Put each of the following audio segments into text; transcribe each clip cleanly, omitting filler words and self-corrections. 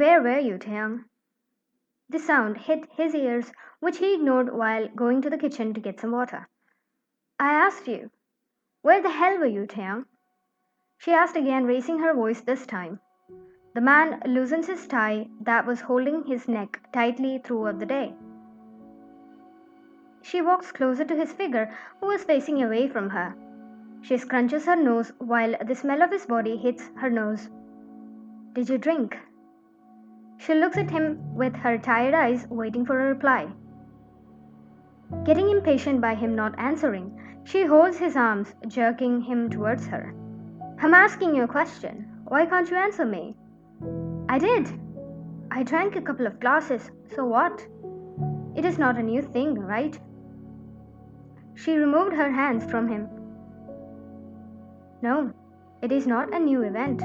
Where were you, Taeyang? The sound hit his ears, which he ignored while going to the kitchen to get some water. I asked you. Where the hell were you, Taeyang? She asked again, raising her voice this time. The man loosens his tie that was holding his neck tightly throughout the day. She walks closer to his figure, who was facing away from her. She scrunches her nose while the smell of his body hits her nose. Did you drink? She looks at him with her tired eyes, waiting for a reply. Getting impatient by him not answering, she holds his arms, jerking him towards her. I'm asking you a question. Why can't you answer me? I did. I drank a couple of glasses, so what? It is not a new thing, right? She removed her hands from him. No, it is not a new event,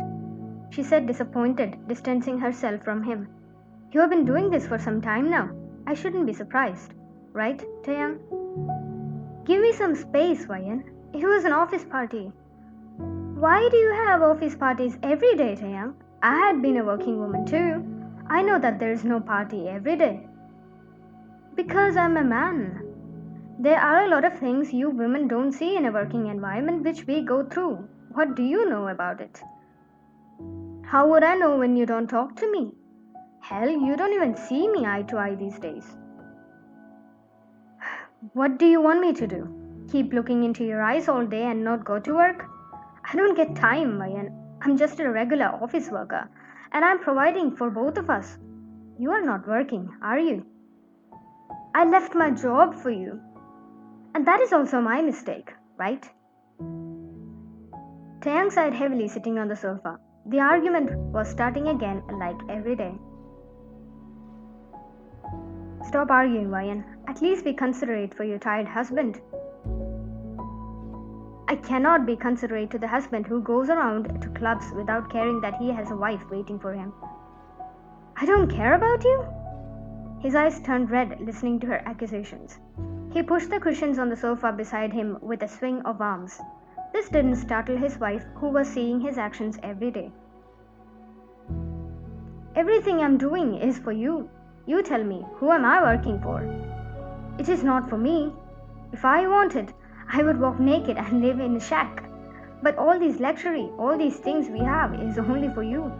she said, disappointed, distancing herself from him. You have been doing this for some time now. I shouldn't be surprised, right, Taeyang? Give me some space, Wayan. It was an office party. Why do you have office parties every day, Taeyang? I had been a working woman too. I know that there is no party every day. Because I'm a man. There are a lot of things you women don't see in a working environment which we go through. What do you know about it? How would I know when you don't talk to me? Hell, you don't even see me eye to eye these days. What do you want me to do? Keep looking into your eyes all day and not go to work? I don't get time, Mayan. I'm just a regular office worker, and I'm providing for both of us. You are not working, are you? I left my job for you. And that is also my mistake, right? Taeyang sighed heavily, sitting on the sofa. The argument was starting again like every day. Stop arguing, Wayan. At least be considerate for your tired husband. I cannot be considerate to the husband who goes around to clubs without caring that he has a wife waiting for him. I don't care about you? His eyes turned red listening to her accusations. He pushed the cushions on the sofa beside him with a swing of arms. This didn't startle his wife, who was seeing his actions every day. Everything I'm doing is for you. You tell me, who am I working for? It is not for me. If I wanted, I would walk naked and live in a shack. But all these luxury, all these things we have is only for you.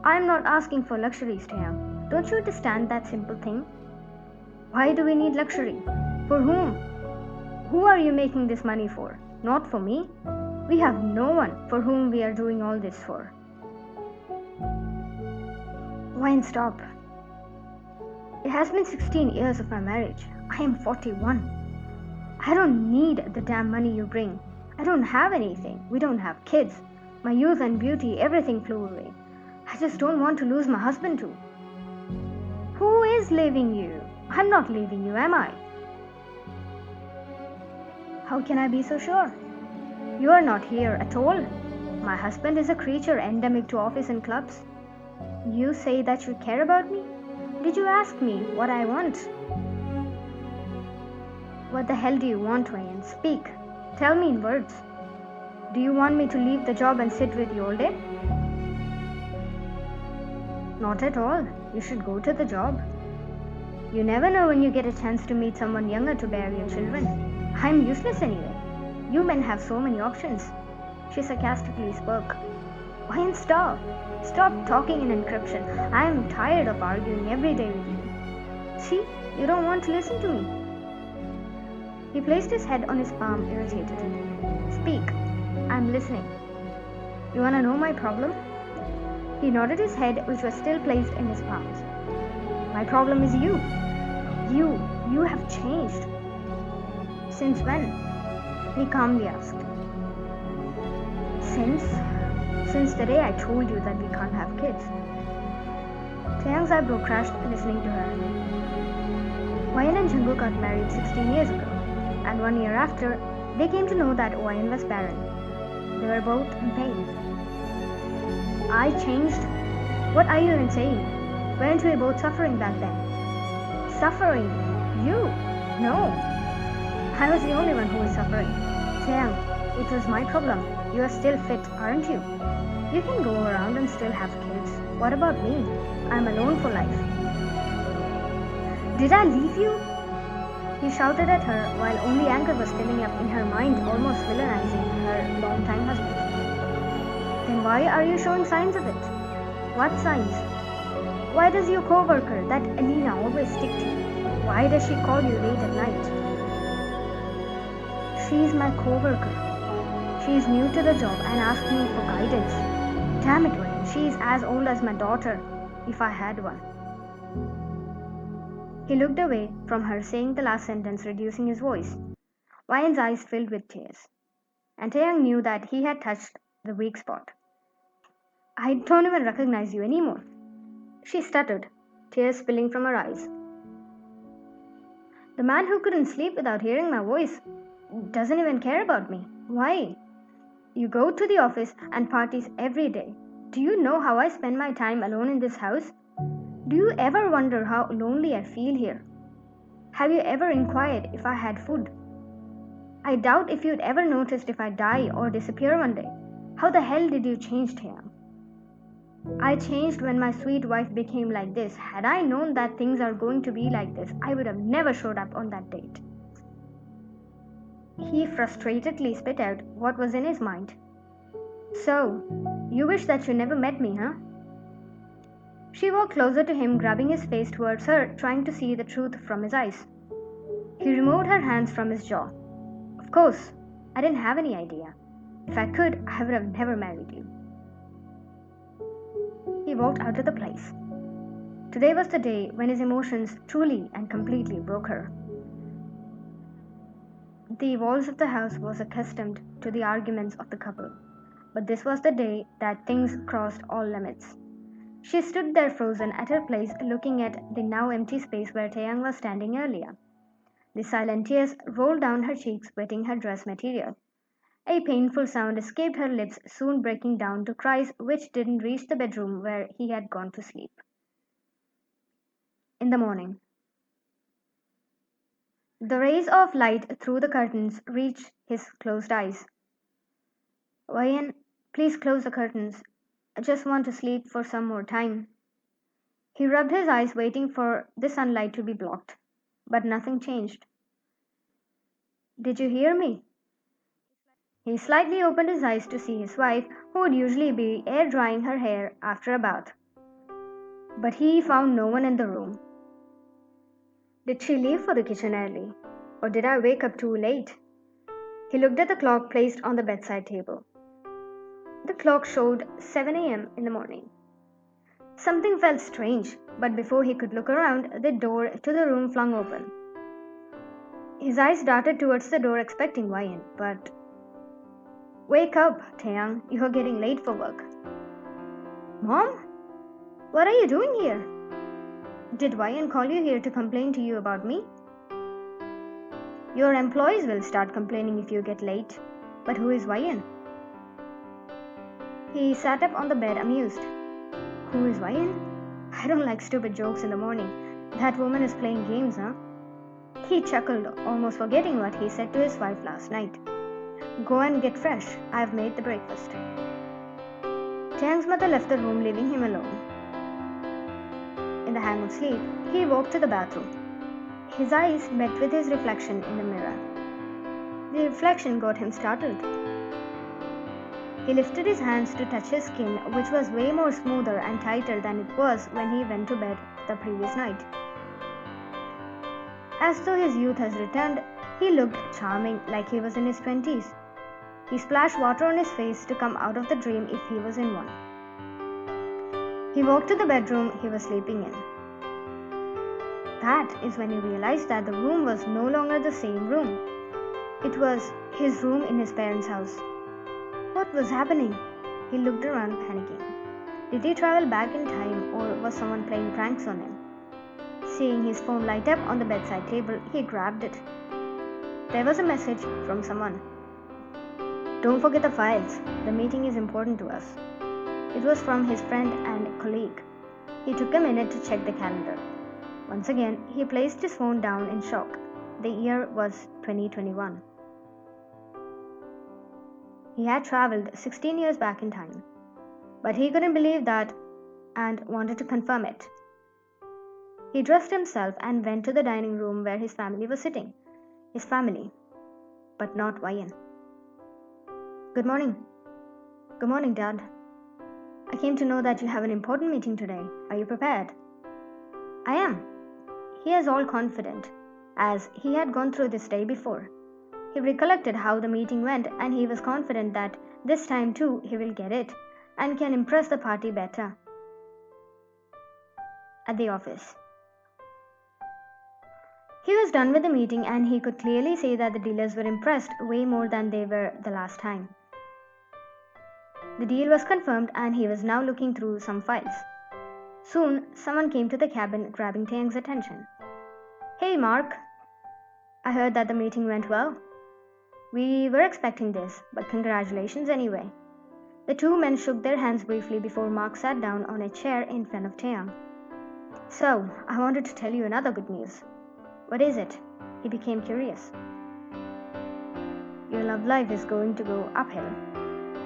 I am not asking for luxuries, Taeyang. Don't you understand that simple thing? Why do we need luxury? For whom? Who are you making this money for? Not for me. We have no one for whom we are doing all this for. Why stop? It has been 16 years of my marriage. I am 41. I don't need the damn money you bring. I don't have anything. We don't have kids. My youth and beauty, everything flew away. I just don't want to lose my husband too. Who is leaving you? I'm not leaving you, am I? How can I be so sure? You are not here at all. My husband is a creature endemic to office and clubs. You say that you care about me? Did you ask me what I want? What the hell do you want, Ryan? Speak. Tell me in words. Do you want me to leave the job and sit with you all day? Not at all. You should go to the job. You never know when you get a chance to meet someone younger to bear your children. I'm useless anyway. You men have so many options. She sarcastically spoke. Ryan, stop. Stop talking in encryption. I am tired of arguing every day with you. See, you don't want to listen to me. He placed his head on his palm, irritated. Speak. I'm listening. You want to know my problem? He nodded his head, which was still placed in his palms. My problem is you. You have changed. Since when? He calmly asked. Since the day I told you that we can't have kids. Taeyang's eyebrow crashed listening to her. Wayan and Jungkook got married 16 years ago, and 1 year after, they came to know that Wayan was barren. They were both in pain. I changed? What are you even saying? Weren't we both suffering back then? Suffering? You? No. I was the only one who was suffering. Taeyang, it was my problem. You are still fit, aren't you? You can go around and still have kids. What about me? I'm alone for life. Did I leave you? He shouted at her while only anger was filling up in her mind, almost villainizing her long-time husband. Then why are you showing signs of it? What signs? Why does your co-worker, that Alina, always stick to you? Why does she call you late at night? She's my co-worker. She's new to the job and asked me for guidance. Damn it, Wayne, she's as old as my daughter, if I had one. He looked away from her, saying the last sentence, reducing his voice. Wayne's eyes filled with tears, and Taeyang knew that he had touched the weak spot. I don't even recognize you anymore, she stuttered, tears spilling from her eyes. The man who couldn't sleep without hearing my voice doesn't even care about me. Why? You go to the office and parties every day. Do you know how I spend my time alone in this house? Do you ever wonder how lonely I feel here? Have you ever inquired if I had food? I doubt if you'd ever noticed if I die or disappear one day. How the hell did you change, Taeyang? I changed when my sweet wife became like this. Had I known that things are going to be like this, I would have never showed up on that date. He frustratedly spit out what was in his mind. So, you wish that you never met me, huh? She walked closer to him, grabbing his face towards her, trying to see the truth from his eyes. He removed her hands from his jaw. Of course, I didn't have any idea. If I could, I would have never married you. He walked out of the place. Today was the day when his emotions truly and completely broke her. The walls of the house was accustomed to the arguments of the couple, but this was the day that things crossed all limits. She stood there frozen at her place, looking at the now empty space where Taeyang was standing earlier. The silent tears rolled down her cheeks, wetting her dress material. A painful sound escaped her lips, soon breaking down to cries which didn't reach the bedroom where he had gone to sleep. In the morning, the rays of light through the curtains reached his closed eyes. Wayan, please close the curtains. I just want to sleep for some more time. He rubbed his eyes, waiting for the sunlight to be blocked, but nothing changed. Did you hear me? He slightly opened his eyes to see his wife, who would usually be air drying her hair after a bath. But he found no one in the room. Did she leave for the kitchen early? Or did I wake up too late? He looked at the clock placed on the bedside table. The clock showed 7 a.m. in the morning. Something felt strange, but before he could look around, the door to the room flung open. His eyes darted towards the door, expecting Wayan, but... Wake up, Taeyang. You're getting late for work. Mom? What are you doing here? Did Wayan call you here to complain to you about me? Your employees will start complaining if you get late. But who is Wayan? He sat up on the bed, amused. Who is Wayan? I don't like stupid jokes in the morning. That woman is playing games, huh? He chuckled, almost forgetting what he said to his wife last night. Go and get fresh. I've made the breakfast. Taeyang's mother left the room, leaving him alone. In the hang of sleep, he walked to the bathroom. His eyes met with his reflection in the mirror. The reflection got him startled. He lifted his hands to touch his skin, which was way more smoother and tighter than it was when he went to bed the previous night. As though his youth has returned, he looked charming, like he was in his 20s. He splashed water on his face to come out of the dream if he was in one. He walked to the bedroom he was sleeping in. That is when he realized that the room was no longer the same room. It was his room in his parents' house. What was happening? He looked around, panicking. Did he travel back in time, or was someone playing pranks on him? Seeing his phone light up on the bedside table, he grabbed it. There was a message from someone. Don't forget the files. The meeting is important to us. It was from his friend and colleague. He took a minute to check the calendar. Once again, he placed his phone down in shock. The year was 2021. He had traveled 16 years back in time. But he couldn't believe that and wanted to confirm it. He dressed himself and went to the dining room where his family was sitting. His family, but not Wayan. Good morning. Good morning, Dad. I came to know that you have an important meeting today. Are you prepared? I am. He is all confident, as he had gone through this day before. He recollected how the meeting went, and he was confident that this time too he will get it and can impress the party better. At the office. He was done with the meeting and he could clearly see that the dealers were impressed way more than they were the last time. The deal was confirmed and he was now looking through some files. Soon, someone came to the cabin grabbing Taeyang's attention. Hey Mark, I heard that the meeting went well. We were expecting this, but congratulations anyway. The two men shook their hands briefly before Mark sat down on a chair in front of Taeyang. So, I wanted to tell you another good news. What is it? He became curious. Your love life is going to go uphill.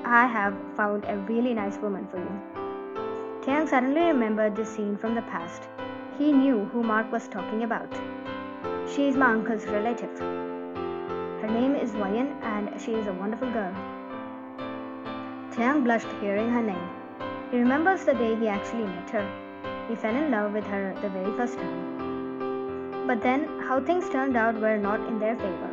I have found a really nice woman for you. Taeyang suddenly remembered this scene from the past. He knew who Mark was talking about. She is my uncle's relative. Her name is Wayan and she is a wonderful girl. Taeyang blushed hearing her name. He remembers the day he actually met her. He fell in love with her the very first time. But then, how things turned out were not in their favor.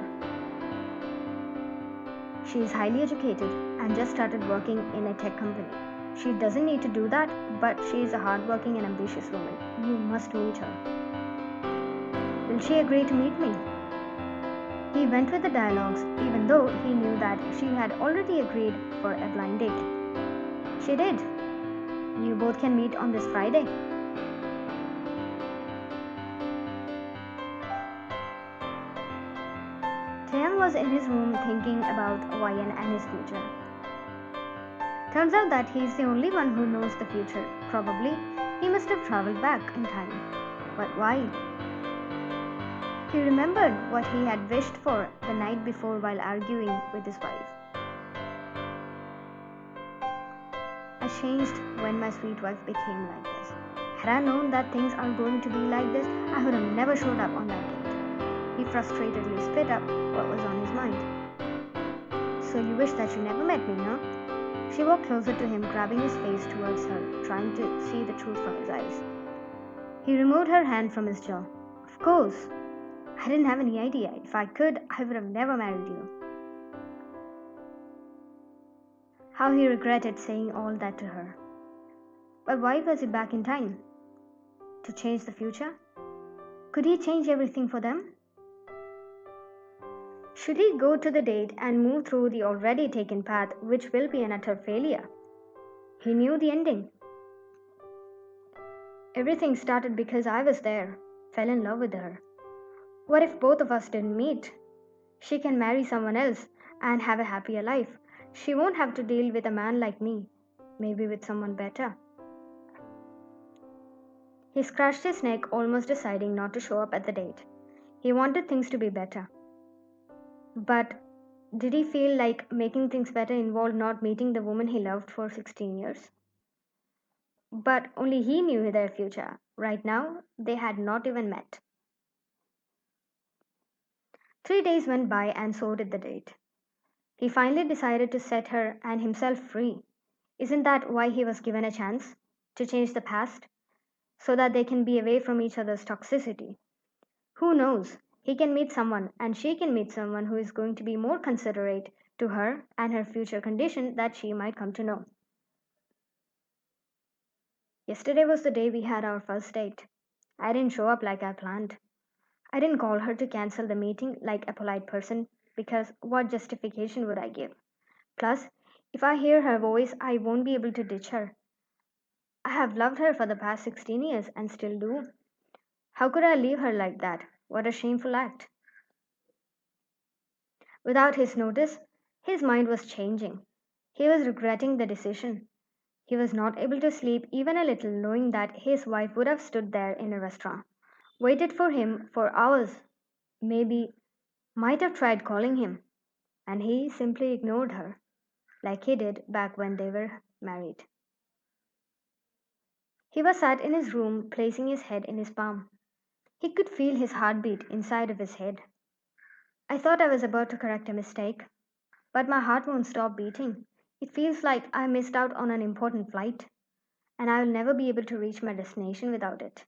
She is highly educated and just started working in a tech company. She doesn't need to do that, but she is a hardworking and ambitious woman. You must meet her. Will she agree to meet me? He went with the dialogues, even though he knew that she had already agreed for a blind date. She did. You both can meet on this Friday. Taeyang was in his room thinking about Wayan and his future. Turns out that he is the only one who knows the future. Probably, he must have traveled back in time. But why? He remembered what he had wished for the night before while arguing with his wife. I changed when my sweet wife became like this. Had I known that things are going to be like this, I would have never showed up on that date. He frustratedly spit up what was on his mind. So you wish that you never met me, huh? She walked closer to him, grabbing his face towards her, trying to see the truth from his eyes. He removed her hand from his jaw. Of course. I didn't have any idea. If I could, I would have never married you. How he regretted saying all that to her. But why was he back in time? To change the future? Could he change everything for them? Should he go to the date and move through the already taken path, which will be an utter failure? He knew the ending. Everything started because I was there, fell in love with her. What if both of us didn't meet? She can marry someone else and have a happier life. She won't have to deal with a man like me, maybe with someone better. He scratched his neck, almost deciding not to show up at the date. He wanted things to be better. But did he feel like making things better involved not meeting the woman he loved for 16 years? But only he knew their future. Right now, they had not even met. 3 days went by and so did the date. He finally decided to set her and himself free. Isn't that why he was given a chance? To change the past? So that they can be away from each other's toxicity. Who knows? He can meet someone and she can meet someone who is going to be more considerate to her and her future condition that she might come to know. Yesterday was the day we had our first date. I didn't show up like I planned. I didn't call her to cancel the meeting like a polite person because what justification would I give? Plus, if I hear her voice, I won't be able to ditch her. I have loved her for the past 16 years and still do. How could I leave her like that? What a shameful act. Without his notice, his mind was changing. He was regretting the decision. He was not able to sleep even a little, knowing that his wife would have stood there in a restaurant, waited for him for hours, maybe might have tried calling him, and he simply ignored her, like he did back when they were married. He was sat in his room, placing his head in his palm. He could feel his heartbeat inside of his head. I thought I was about to correct a mistake, but my heart won't stop beating. It feels like I missed out on an important flight, and I will never be able to reach my destination without it.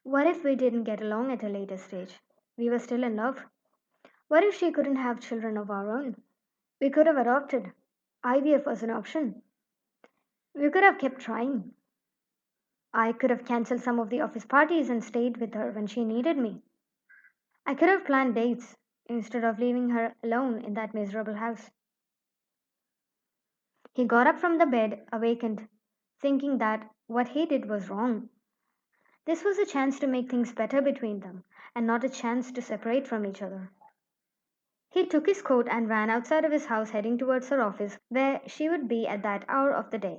What if we didn't get along at a later stage? We were still in love. What if she couldn't have children of our own? We could have adopted. IVF was an option. We could have kept trying. I could have cancelled some of the office parties and stayed with her when she needed me. I could have planned dates instead of leaving her alone in that miserable house. He got up from the bed, awakened, thinking that what he did was wrong. This was a chance to make things better between them, and not a chance to separate from each other. He took his coat and ran outside of his house, heading towards her office, where she would be at that hour of the day.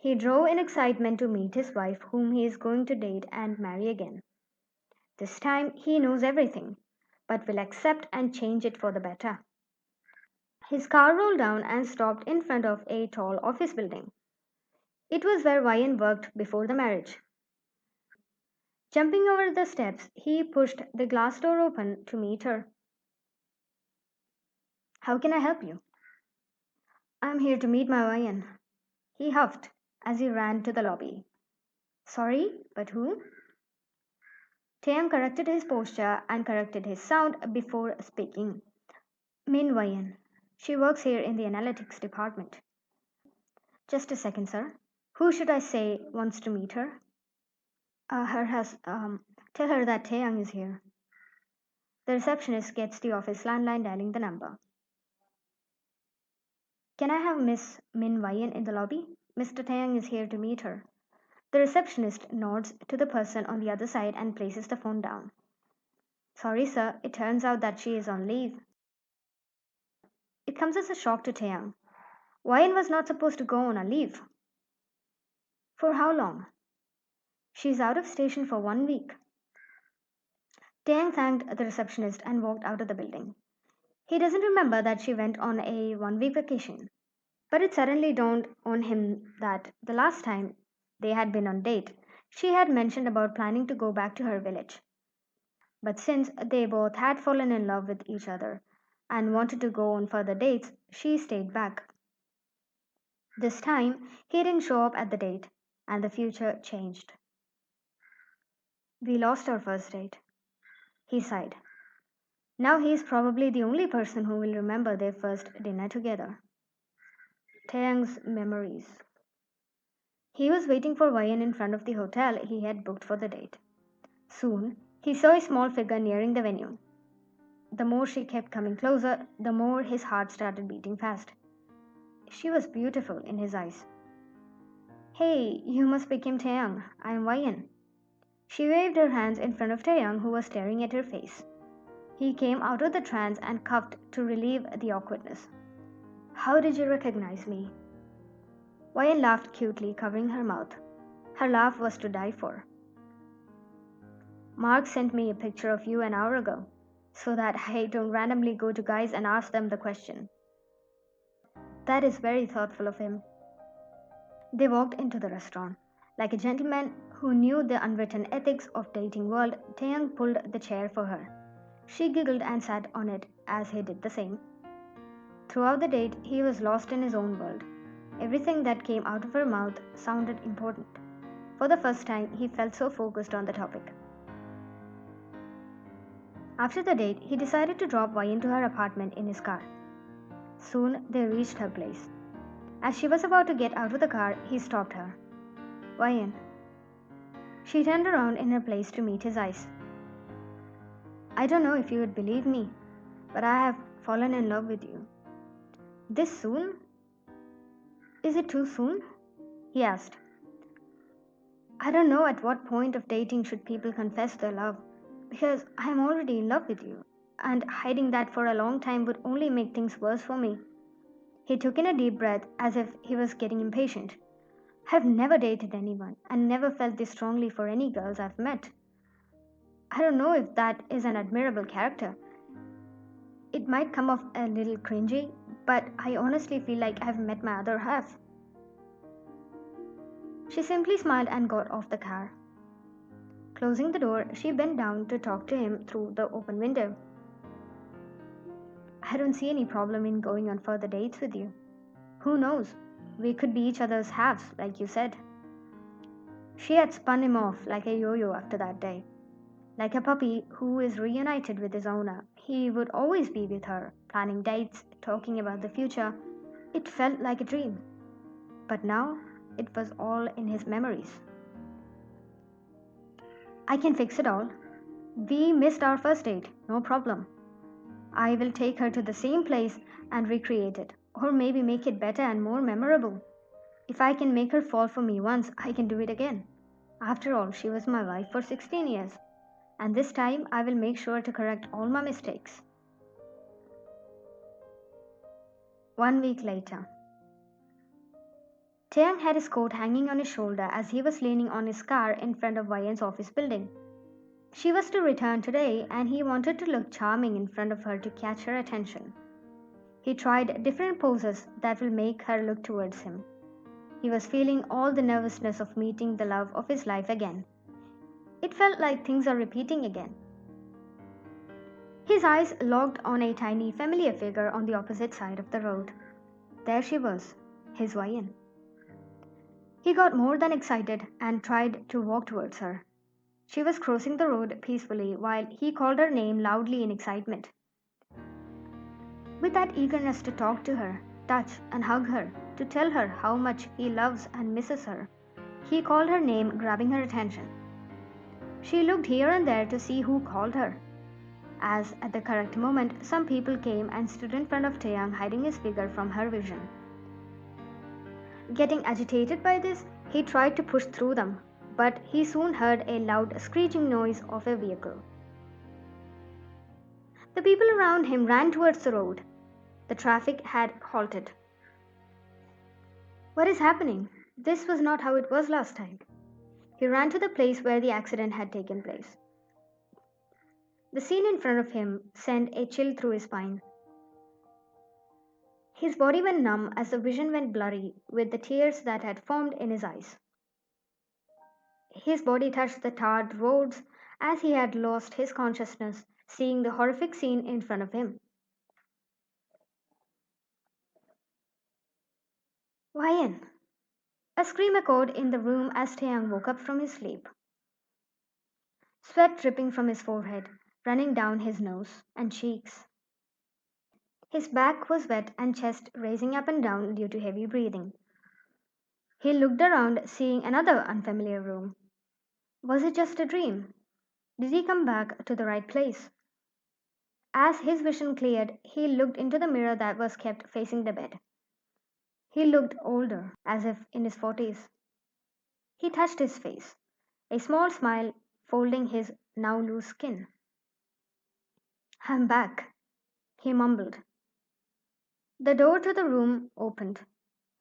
He drove in excitement to meet his wife, whom he is going to date and marry again. This time he knows everything, but will accept and change it for the better. His car rolled down and stopped in front of a tall office building. It was where Ryan worked before the marriage. Jumping over the steps, he pushed the glass door open to meet her. How can I help you? I'm here to meet my Ryan. He huffed as he ran to the lobby. Sorry, but who? Taeyang corrected his posture and corrected his sound before speaking. Min Ryan. She works here in the analytics department. Just a second, sir. Who should I say wants to meet her? Tell her that Taeyang is here. The receptionist gets the office landline dialing the number. Can I have Miss Min Ryan in the lobby? Mr. Taeyang is here to meet her. The receptionist nods to the person on the other side and places the phone down. Sorry, sir, it turns out that she is on leave. It comes as a shock to Taeyang. Ryan was not supposed to go on a leave. For how long? She's out of station for 1 week. Taeyang thanked the receptionist and walked out of the building. He doesn't remember that she went on a 1 week vacation. But it suddenly dawned on him that the last time they had been on date, she had mentioned about planning to go back to her village. But since they both had fallen in love with each other and wanted to go on further dates, she stayed back. This time, he didn't show up at the date, and the future changed. We lost our first date. He sighed. Now he is probably the only person who will remember their first dinner together. Taeyang's memories. He was waiting for Ryan in front of the hotel he had booked for the date. Soon, he saw a small figure nearing the venue. The more she kept coming closer, the more his heart started beating fast. She was beautiful in his eyes. Hey, you must be Kim Taeyang. I am Ryan. She waved her hands in front of Taeyang, who was staring at her face. He came out of the trance and coughed to relieve the awkwardness. How did you recognize me? Ryan laughed cutely, covering her mouth. Her laugh was to die for. Mark sent me a picture of you an hour ago, so that I don't randomly go to guys and ask them the question. That is very thoughtful of him. They walked into the restaurant. Like a gentleman who knew the unwritten ethics of dating world, Taeyang pulled the chair for her. She giggled and sat on it as he did the same. Throughout the date, he was lost in his own world. Everything that came out of her mouth sounded important. For the first time, he felt so focused on the topic. After the date, he decided to drop Ryan to her apartment in his car. Soon, they reached her place. As she was about to get out of the car, he stopped her. Ryan. She turned around in her place to meet his eyes. I don't know if you would believe me, but I have fallen in love with you. This soon? Is it too soon? He asked. I don't know at what point of dating should people confess their love, because I am already in love with you, and hiding that for a long time would only make things worse for me. He took in a deep breath as if he was getting impatient. I've never dated anyone and never felt this strongly for any girls I've met. I don't know if that is an admirable character. It might come off a little cringy, but I honestly feel like I've met my other half. She simply smiled and got off the car. Closing the door, she bent down to talk to him through the open window. I don't see any problem in going on further dates with you. Who knows? We could be each other's halves, like you said. She had spun him off like a yo yo after that day. Like a puppy who is reunited with his owner, he would always be with her, planning dates, talking about the future. It felt like a dream. But now, it was all in his memories. I can fix it all. We missed our first date, no problem. I will take her to the same place and recreate it, or maybe make it better and more memorable. If I can make her fall for me once, I can do it again. After all, she was my wife for 16 years, and this time I will make sure to correct all my mistakes. 1 week later, Taeyang had his coat hanging on his shoulder as he was leaning on his car in front of Wayan's office building. She was to return today, and he wanted to look charming in front of her to catch her attention. He tried different poses that will make her look towards him. He was feeling all the nervousness of meeting the love of his life again. It felt like things are repeating again. His eyes locked on a tiny familiar figure on the opposite side of the road. There she was, his Wayan. He got more than excited and tried to walk towards her. She was crossing the road peacefully while he called her name loudly in excitement. With that eagerness to talk to her, touch and hug her, to tell her how much he loves and misses her, he called her name, grabbing her attention. She looked here and there to see who called her, as at the correct moment some people came and stood in front of Taeyang, hiding his figure from her vision. Getting agitated by this, he tried to push through them, but he soon heard a loud screeching noise of a vehicle. The people around him ran towards the road. The traffic had halted. What is happening? This was not how it was last time. He ran to the place where the accident had taken place. The scene in front of him sent a chill through his spine. His body went numb as the vision went blurry with the tears that had formed in his eyes. His body touched the tarred roads as he had lost his consciousness, seeing the horrific scene in front of him. Wayan! A scream echoed in the room as Taeyang woke up from his sleep. Sweat dripping from his forehead, running down his nose and cheeks. His back was wet and chest racing up and down due to heavy breathing. He looked around, seeing another unfamiliar room. Was it just a dream? Did he come back to the right place? As his vision cleared, he looked into the mirror that was kept facing the bed. He looked older, as if in his 40s. He touched his face, a small smile folding his now loose skin. I'm back, he mumbled. The door to the room opened.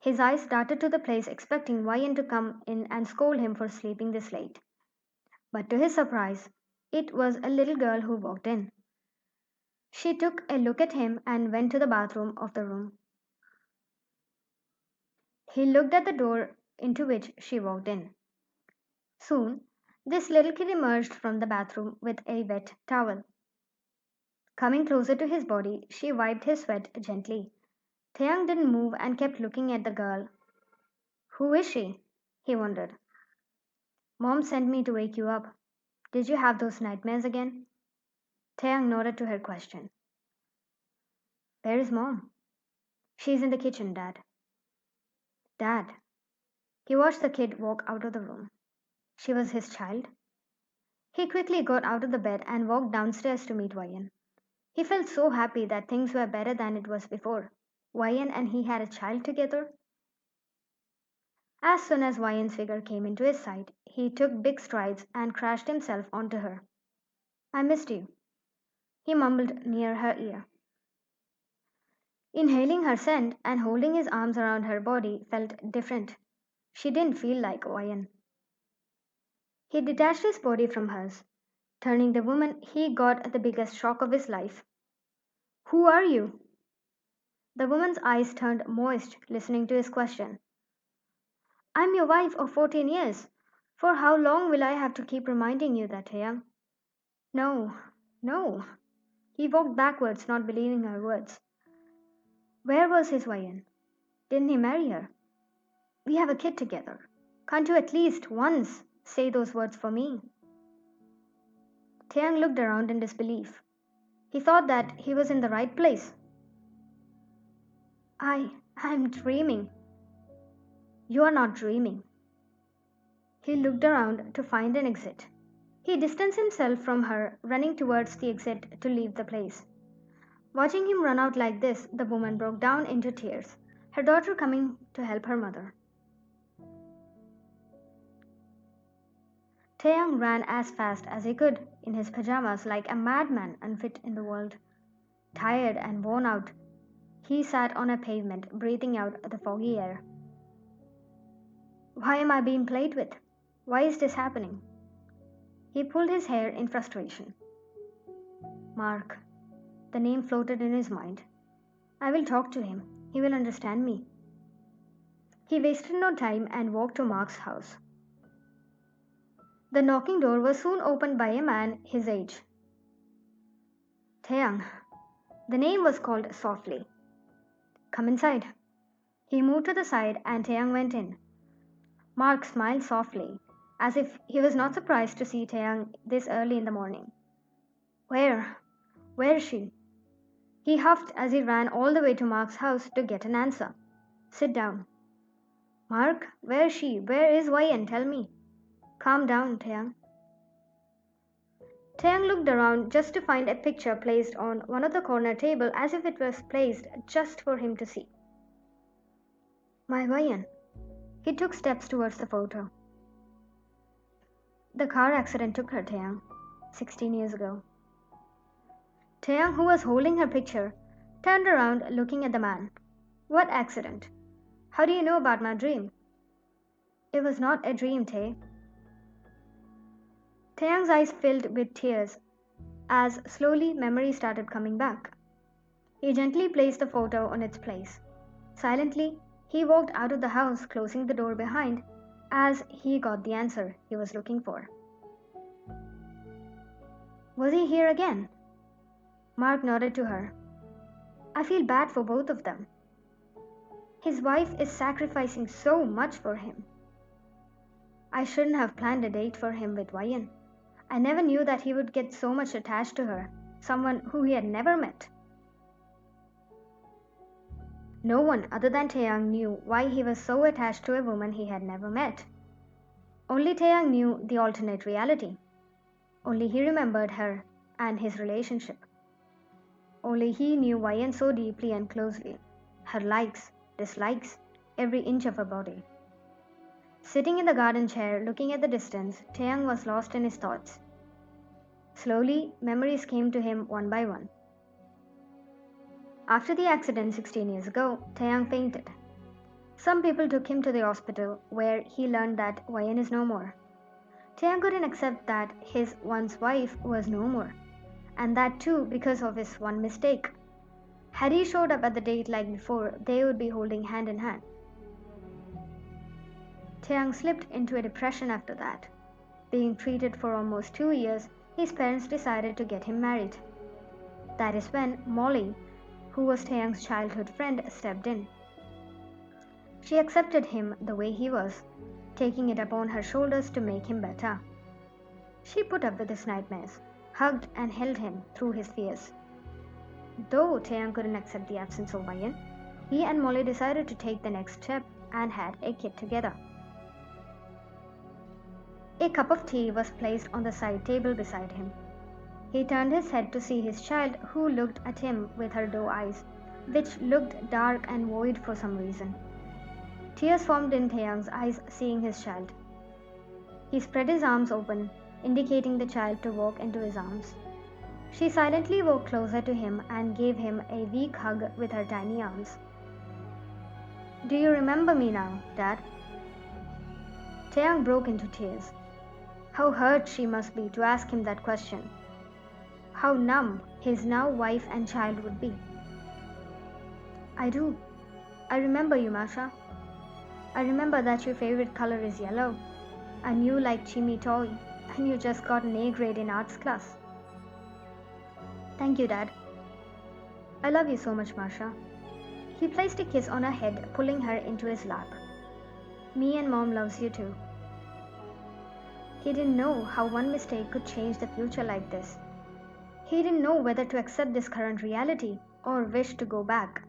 His eyes darted to the place, expecting Wayan to come in and scold him for sleeping this late. But to his surprise, it was a little girl who walked in. She took a look at him and went to the bathroom of the room. He looked at the door into which she walked in. Soon, this little kid emerged from the bathroom with a wet towel. Coming closer to his body, she wiped his sweat gently. Taeyang didn't move and kept looking at the girl. Who is she? He wondered. Mom sent me to wake you up. Did you have those nightmares again? Taeyang nodded to her question. Where is Mom? She's in the kitchen, Dad. Dad. He watched the kid walk out of the room. She was his child. He quickly got out of the bed and walked downstairs to meet Wayan. He felt so happy that things were better than it was before. Wayan and he had a child together. As soon as Wayan's figure came into his sight, he took big strides and crashed himself onto her. I missed you, he mumbled near her ear. Inhaling her scent and holding his arms around her body felt different. She didn't feel like Wayan. He detached his body from hers. Turning the woman, he got the biggest shock of his life. Who are you? The woman's eyes turned moist listening to his question. I'm your wife of 14 years. For how long will I have to keep reminding you that, Taeyang? No, no. He walked backwards, not believing her words. Where was his Wayan? Didn't he marry her? We have a kid together. Can't you at least once say those words for me? Taeyang looked around in disbelief. He thought that he was in the right place. I'm dreaming. You are not dreaming. He looked around to find an exit. He distanced himself from her, running towards the exit to leave the place. Watching him run out like this, the woman broke down into tears, her daughter coming to help her mother. Taeyang ran as fast as he could, in his pajamas like a madman unfit in the world. Tired and worn out, he sat on a pavement, breathing out the foggy air. Why am I being played with? Why is this happening? He pulled his hair in frustration. Mark. The name floated in his mind. I will talk to him. He will understand me. He wasted no time and walked to Mark's house. The knocking door was soon opened by a man his age. Taeyang. The name was called softly. Come inside. He moved to the side and Taeyang went in. Mark smiled softly, as if he was not surprised to see Taeyang this early in the morning. Where is she? He huffed as he ran all the way to Mark's house to get an answer. Sit down. Mark, where is she? Where is Wayan? Tell me. Calm down, Taeyang. Taeyang looked around just to find a picture placed on one of the corner table as if it was placed just for him to see. My Wayan. He took steps towards the photo. The car accident took her, Taeyang, 16 years ago. Taeyang, who was holding her picture, turned around looking at the man. What accident? How do you know about my dream? It was not a dream, Tae. Taeyang's eyes filled with tears as slowly memory started coming back. He gently placed the photo on its place. Silently, he walked out of the house, closing the door behind, as he got the answer he was looking for. Was he here again? Mark nodded to her. I feel bad for both of them. His wife is sacrificing so much for him. I shouldn't have planned a date for him with Wayan. I never knew that he would get so much attached to her, someone who he had never met. No one other than Taeyang knew why he was so attached to a woman he had never met. Only Taeyang knew the alternate reality. Only he remembered her and his relationship. Only he knew Wayan so deeply and closely, her likes, dislikes, every inch of her body. Sitting in the garden chair, looking at the distance, Taeyang was lost in his thoughts. Slowly, memories came to him one by one. After the accident 16 years ago, Taeyang fainted. Some people took him to the hospital, where he learned that Wayan is no more. Taeyang couldn't accept that his once wife was no more, and that too because of his one mistake. Had he showed up at the date like before, they would be holding hand in hand. Taeyang slipped into a depression after that. Being treated for almost 2 years, his parents decided to get him married. That is when Molly, who was Taeyang's childhood friend, stepped in. She accepted him the way he was, taking it upon her shoulders to make him better. She put up with his nightmares, hugged and held him through his fears. Though Taeyang couldn't accept the absence of Wayan, he and Molly decided to take the next step and had a kid together. A cup of tea was placed on the side table beside him. He turned his head to see his child, who looked at him with her doe eyes, which looked dark and void for some reason. Tears formed in Taeyang's eyes seeing his child. He spread his arms open, indicating the child to walk into his arms. She silently walked closer to him and gave him a weak hug with her tiny arms. Do you remember me now, Dad? Taeyang broke into tears. How hurt she must be to ask him that question. How numb his now wife and child would be. I do. I remember you, Masha. I remember that your favorite color is yellow, and you like chimmy toy, and you just got an A grade in arts class. Thank you, Dad. I love you so much, Marsha. He placed a kiss on her head, pulling her into his lap. Me and Mom loves you too. He didn't know how one mistake could change the future like this. He didn't know whether to accept this current reality or wish to go back.